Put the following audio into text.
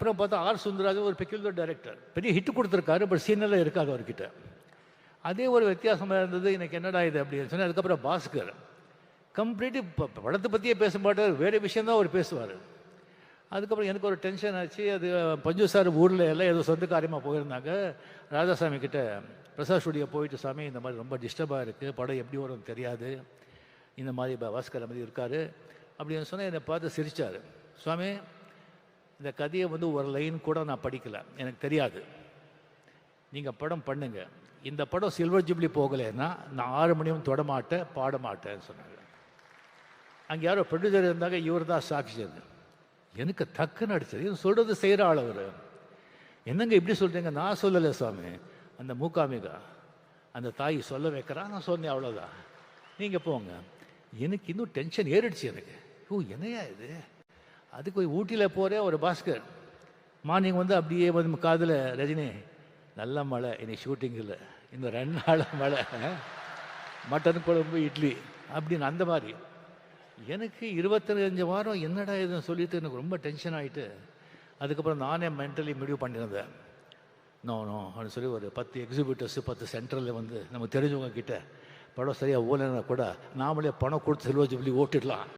அப்புறம் பார்த்தா ஆர் சுந்தரராஜன் ஒரு பெக்யூலர் டைரக்டர், பெரிய ஹிட் கொடுத்துருக்காரு, பட் சீனெல்லாம் இருக்காது அவர்கிட்ட. அதே ஒரு வித்தியாசமாக இருந்தது. எனக்கு என்னடா இது அப்படின்னு சொன்னால், அதுக்கப்புறம் பாஸ்கர் கம்ப்ளீட்லி படத்தை பற்றியே பேச மாட்டார், வேறு விஷயந்தான் அவர் பேசுவார். அதுக்கப்புறம் எனக்கு ஒரு டென்ஷன் ஆச்சு. அது பஞ்சு சார் ஊரில் எல்லாம் ஏதோ சொந்த காரியமாக போயிருந்தாங்க. ராஜாசாமி கிட்ட பிரசாத் ஸ்டுடியோ போயிட்டு, சாமி இந்த மாதிரி ரொம்ப டிஸ்டர்பாக இருக்குது, படம் எப்படி வரும்னு தெரியாது, இந்த மாதிரி பாஸ்கர் மாதிரி இருக்கார் அப்படின்னு சொன்னால் என்னை பார்த்து சிரித்தார். சுவாமி, இந்த கதையை ஒரு லைன் கூட நான் படிக்கலை, எனக்கு தெரியாது, நீங்கள் படம் பண்ணுங்க. இந்த படம் சில்வர் ஜூப்ளி போகலைன்னா நான் 6 மணியும் தொடமாட்டேன், பாட மாட்டேன்னு சொன்னாங்க. அங்கே யாரோ ப்ரொடியூசர் இருந்தாங்க, இவர் தான் சாட்சி. அது எனக்கு டக்குன்னு அடிச்சது. இது சொல்கிறது செய்கிற ஆள் அவர். என்னங்க இப்படி சொல்கிறீங்க? நான் சொல்லலை சுவாமி, அந்த மூகாம்பிகா அந்த தாய் சொல்ல வைக்கிறான், நான் சொன்னேன், அவ்வளோதான், நீங்கள் போங்க. எனக்கு இன்னும் டென்ஷன் ஏறிடுச்சு எனக்கு. ஓ என்னையா இது? அதுக்கு போய் ஊட்டியில் போகிறேன். ஒரு பாஸ்கர் மார்னிங் அப்படியே காதில், ரஜினி நல்ல மழை, இன்னைக்கு ஷூட்டிங் இல்லை, இந்த 2 நாள் மழை, மட்டன் குழம்பு இட்லி அப்படின்னு. அந்த மாதிரி எனக்கு 25 வாரம் என்னடா இதுன்னு சொல்லிட்டு எனக்கு ரொம்ப டென்ஷன் ஆகிட்டு, அதுக்கப்புறம் நானே மென்டலி முடிவு பண்ணியிருந்தேன். நோ அப்படின்னு சொல்லி ஒரு 10 எக்ஸிபிட்டர்ஸ் 10 சென்டரில் நம்ம தெரிஞ்சவங்க கிட்ட படம் சரியாக ஓலைன்னா கூட நாமளே பணம் கொடுத்து சில்வர் ஜூப்ளி ஓட்டிடலாம்.